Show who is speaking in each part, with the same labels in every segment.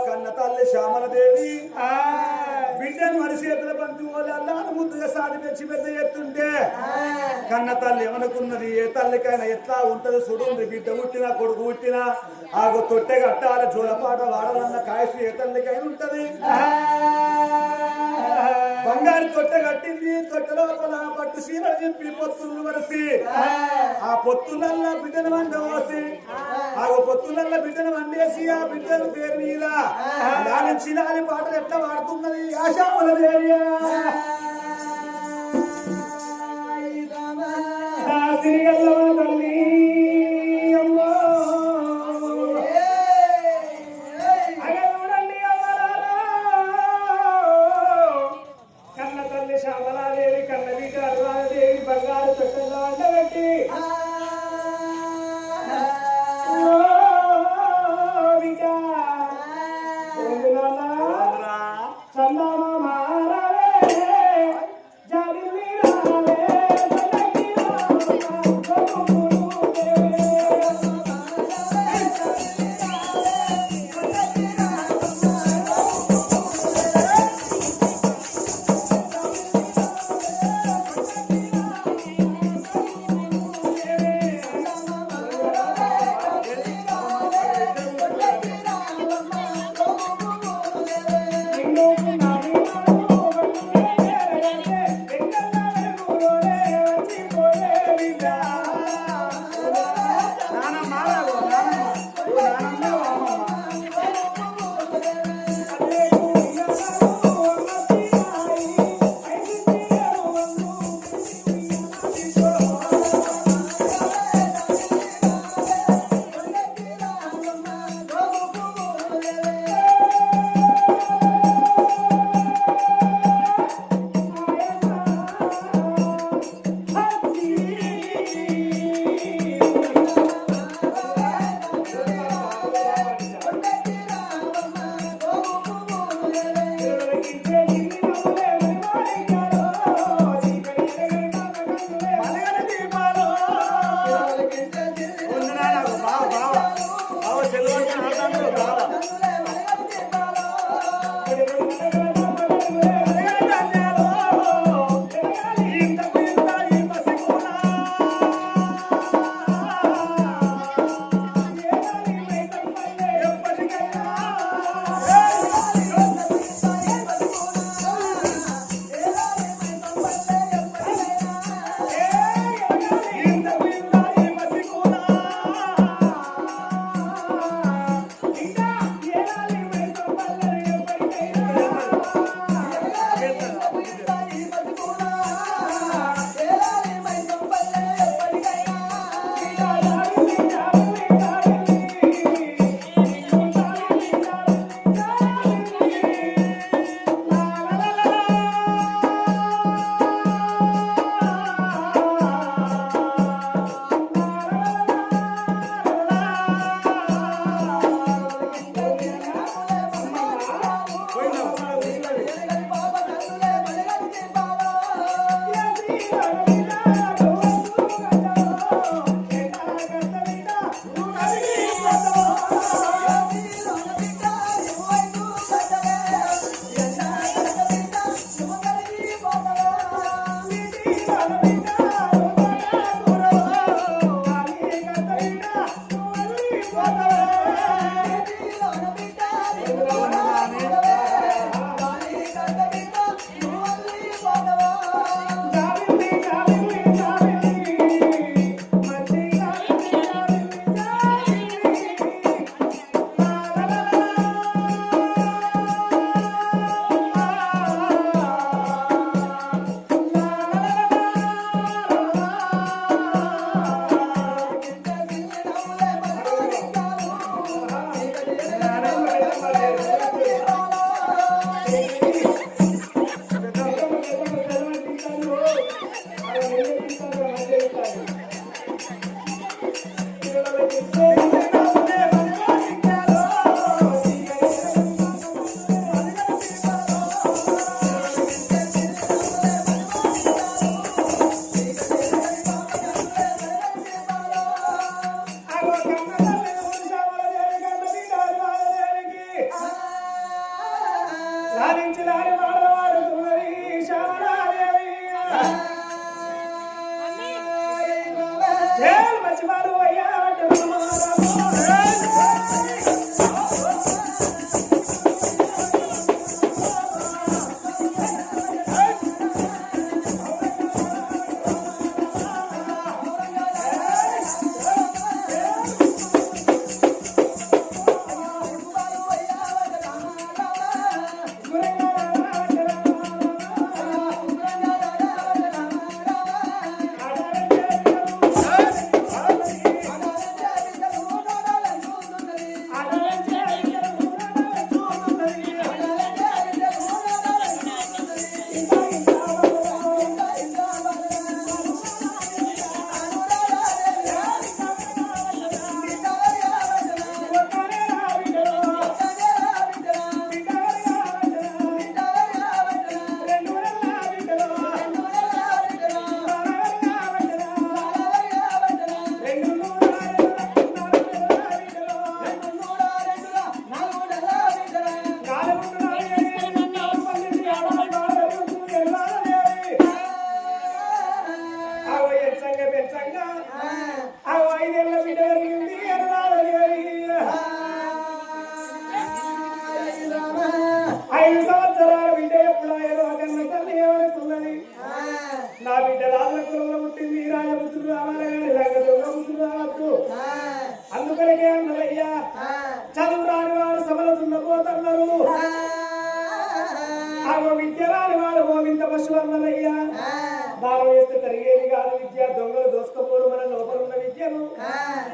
Speaker 1: కన్న తల్లి శ్యామలదేవి బిడ్డను మరి చేతుల పంపి వాళ్ళ ముద్దుగా సాది పెంచి పెద్ద ఎత్తుంటే కన్న తల్లి ఏమనుకున్నది ఏ తల్లికైనా ఎట్లా ఉంటది చూడుంది బిడ్డ పుట్టినా కొడుకు పుట్టినా ఆగు తొట్టె కట్టాల జోలపాట వాడాలన్న కాయసు ఏ తల్లికైనా ఉంటది బంగారు తొట్టె కట్టింది తొట్టె లోపల పట్టు సీమలు చెప్పి పొత్తులు వరసి ఆ పొత్తులల్లా బిడ్డను వండ పోసి ఆ పొత్తులల్లా బిడ్డను వండేసి ఆ బిడ్డను పేరు మీద దాని చిలాలి పాటలు ఎట్లా వాడుతున్నది ఆశామల దేవి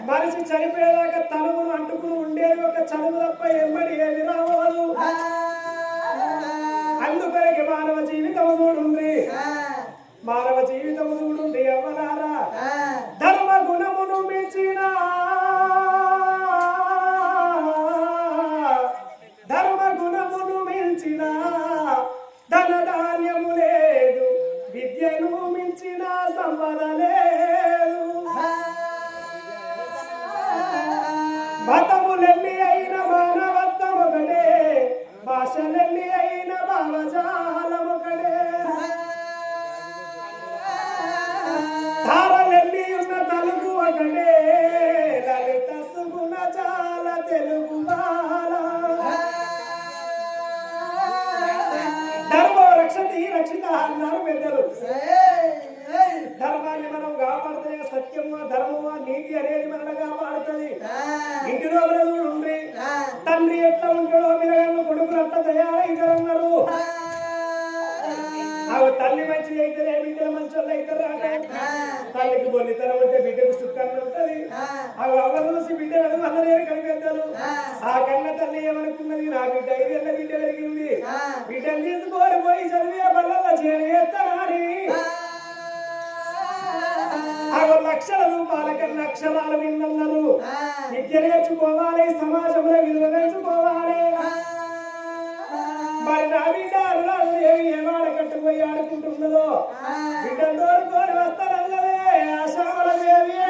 Speaker 2: మనిషి చనిపోయేదాకా తనువును అంటుకుని ఉండేది ఒక చదువు తప్ప ఎమ్మడి ఏది రావాలి. అందుకొరకి మానవ జీవితం చూడుంది, మానవ జీవితం చూడుంది ఎవరారా. ధర్మ గుణమును మించిన ధర్మ గుణమును మించిన ధనధాన్యము లేదు, విద్యను మించిన సంపద లేదు. మతములెన్ని అయిన మానవత్వం ఒకటే, భాషలెన్ని అయిన భావజాలం ఒకటే. ధారలెన్ని ఉన్న తలుపు ఒకటే, లలిత సుగుణ చాల తెలుగు బాల. ధర్మో రక్షతి రక్షిత అన్నారు పెద్దలు. ధర్మాన్ని మనం కాపాడితే సత్యము ధర్మము నీతి అనేది మనల్ని కాపాడుతుంది. ఇంటి లోపల ఉండి తండ్రి ఎట్లా ఉంటాడో మీరు కొడుకులు అట్లా తయారైతారన్నారు. తల్లి మంచిది అయితేనే బిడ్డలు మంచి వాళ్ళు అవుతారు అంటే తల్లికి బొల్లితనం ఉంటే బిడ్డకు సుఖాన్ని ఉంటుంది. అవి ఎవరు చూసి బిడ్డలు అందరూ కనిపెడతారు. ఆ కన్న తల్లి ఏమనుకున్నది, నా బిడ్డ 5 ఏళ్ళ బిడ్డ పెరిగింది, బిడ్డను తీసుకొని పోయి చదివే బల్ల చేస్తానని లక్షల రూపాయల కన్నా అక్షరాలు విన్నన్నారు. విద్య నేర్చుకోవాలి, సమాజంలో విలువ నేర్చుకోవాలి. మరి నా బిడ్డ ఏమాడ కట్టుపోయి ఆడుకుంటున్నదో బిడ్డను తోడుకొని వస్తానన్నదే ఆశామల దేవి.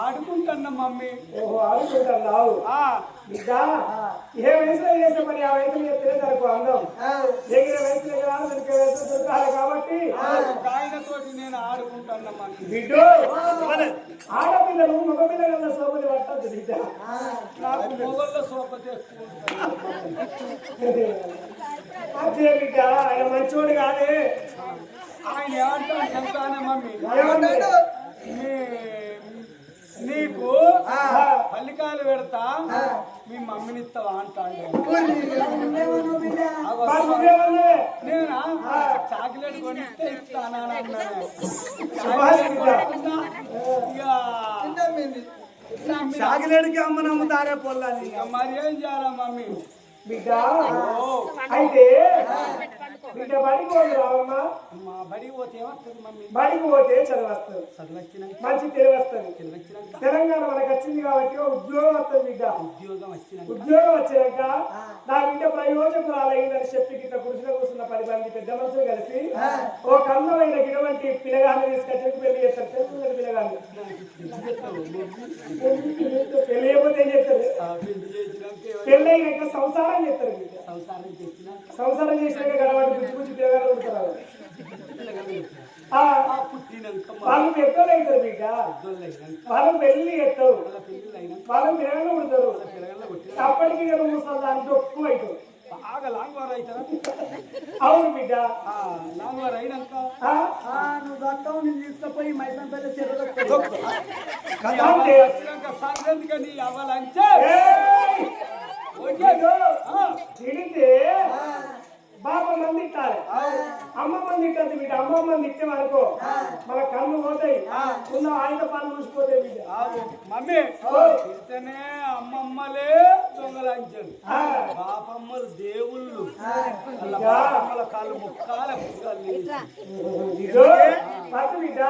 Speaker 3: ఆడుకుంటున్నా మమ్మీ.
Speaker 2: ఓహో ఆడుకుంటున్నావు బిడ్డ. ఏ వయసులో చేసే పని ఆ వయసులో చేస్తే నాకు అందం. ఎగిన వయసులో దొరికే వయసు దొరకాలి కాబట్టి
Speaker 3: కాయలతోటి నేను ఆడుకుంటున్నా మమ్మీ.
Speaker 2: బిడ్డు ఆడపిల్లలు మగపిల్లల సోపతి పట్టద్దు బిడ్డ.
Speaker 3: నాకు మొగళ్ళ సోప తెచ్చుకుంటాను.
Speaker 2: అదే బిడ్డ ఆయన మంచోడు కాదే.
Speaker 3: ఆయన ఏమంటాడు చెప్తానే మమ్మీ. నీకు పల్లికాయలు పెడతా మీ మమ్మీని ఇస్తావా అంటాడు. నేనా చాక్లెట్ కొనిస్తే ఇస్తానా అన్నాను.
Speaker 1: చాకిలేడికి అమ్మ నమ్ముతారే పొల్లని.
Speaker 3: మరి ఏం చేయాలా మమ్మీ?
Speaker 2: బిడ్డ అయితే బిడ్డ బడికి పోదు రావమ్మా.
Speaker 3: మా బడికి పోతే ఏమవుతుంది మమ్మీ?
Speaker 2: బడికి పోతే చదువు వస్తుంది,
Speaker 3: చదివచ్చినాక
Speaker 2: మంచి తెలివి వస్తుంది.
Speaker 3: తెలివచ్చినాక
Speaker 2: తెలంగాణ మనకు వచ్చింది కాబట్టి ఉద్యోగం వస్తుంది బిడ్డ.
Speaker 3: ఉద్యోగం వచ్చినాక
Speaker 2: ఉద్యోగం వచ్చినాక నా బిడ్డ ప్రయోజకురాలైందని చెప్పి గిట్ట కుర్చీలో కూర్చున్న 10 మంది పెద్ద మనుషులు కలిసి ఓ కన్నమైన గిడవంటి పిల్లగాన్ని తీసుకొచ్చి పెళ్లి చేస్తారు. తెలుసు పిల్లగాన్ని పెళ్లి అయిపోతే ఏం చేస్తారు? పెళ్లి అయినాక సంసారం చేస్తారు బిడ్డ.
Speaker 3: సంసారం చేసినాక
Speaker 2: సంసారం చేసినాక గడవంటి గుచ్చి గుచ్చి పిల్లగాలు ఉంటారు.
Speaker 3: పుట్టినాక
Speaker 2: వాళ్ళు పెద్దోళ్ళు అవుతారు బిడ్డ. వాళ్ళు పెళ్లి చేస్తారు,
Speaker 3: పెళ్ళిళ్ళు అయినాక
Speaker 2: వాళ్ళు పిల్లగాలు పుడతారు.
Speaker 3: పిల్లగాళ్ళ కొట్టిన
Speaker 2: అప్పటికి ముసలి ఎక్కువ అవుతారు.
Speaker 3: బాగా లాంగ్ వార్ అవుతారా?
Speaker 2: అవును బిడ్డ.
Speaker 3: లాంగ్ వార్ అయినాక
Speaker 2: నువ్వు దత్తం నేను తీసుకుపోయి మైసన్ పల్లె
Speaker 3: వచ్చినాక సంగతికని అవ్వాలంటే
Speaker 2: తిడితే బాబా మంది ఇట్టాలి, అమ్మ మంది ఇట్టద్దు బిడ్డ. అమ్మ మంది ఇచ్చేవనుకో మన కళ్ళు పోతాయి, ఉన్న ఆయన పనులు చూసిపోతాయి బిడ్డ.
Speaker 3: మమ్మీ ఇతనే అమ్మమ్మలే దొంగలంచారు, బాపమ్మలు దేవుళ్ళు, బాపమ్మల కాళ్ళు ముక్కాల
Speaker 2: పట్టు బిడ్డ.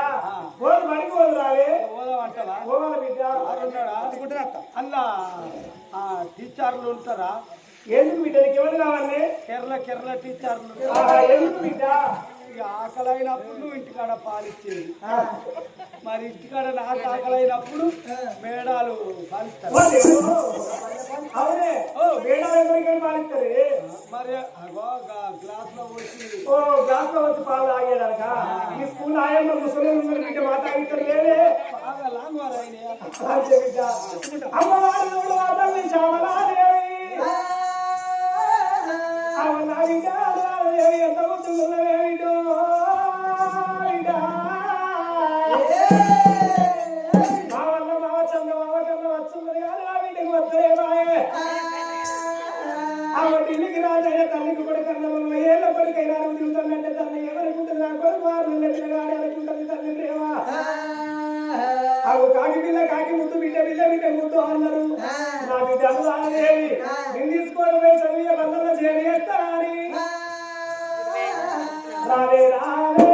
Speaker 2: పోదు బడికి పోదు రావే,
Speaker 3: పోదామంటారా?
Speaker 2: పోవాలి బిడ్డ.
Speaker 3: అలా టీచర్లు ఉంటారా?
Speaker 2: ఎందుకు బిడ్డ నీకు ఎవరు కావాలి?
Speaker 3: కేరళ టీచర్లు.
Speaker 2: ఎందుకు బిడ్డ?
Speaker 3: ఇక ఆకలి అయినప్పుడు నువ్వు ఇంటికాడ పాలిచ్చేది, మరి ఇంటికాడ నాకు ఆకలి అయినప్పుడు మేడాలు పాలిస్తారు.
Speaker 2: అవునే మేడాలు ఎవరికైనా పాలిస్తారు.
Speaker 3: మరి గ్లాస్ లో వచ్చి
Speaker 2: గ్లాస్ లో వచ్చి పాలు తాగేదాక ఈ స్కూల్ ఆయమ్మ ముసలి బిడ్డ మాట్లాడుతారు లేదే.
Speaker 3: బాగా లాంగ్ వారు అయినాయా?
Speaker 2: బిడ్డ అమ్మవారి ఎంత ముద్దుకున్నవేమిటో మా వల్ల మావ చంద్రమావ కన్నా వచ్చున్నది కానీ ఆ బిడ్డకి వస్తాయే. ఆ ఢిల్లీకి రాజయ్య తల్లికి కూడా కన్నా ఏళ్ళ కొడుకైనా తిరుగుతానంటే తల్లి ఎవరికుంటుంది? నా కొడుకు వారు పిల్లగాడి అనుకుంటుంది తల్లి ప్రేమ. కాకి పిల్ల కాకి ముద్దు బిడ్డ బిడ్డ బిడ్డ ముద్దు అన్నారు. నా బిడ్డ అనుదేవి నేను తీసుకోవడం చదివే బంధంలో చేస్తారని రావే రావే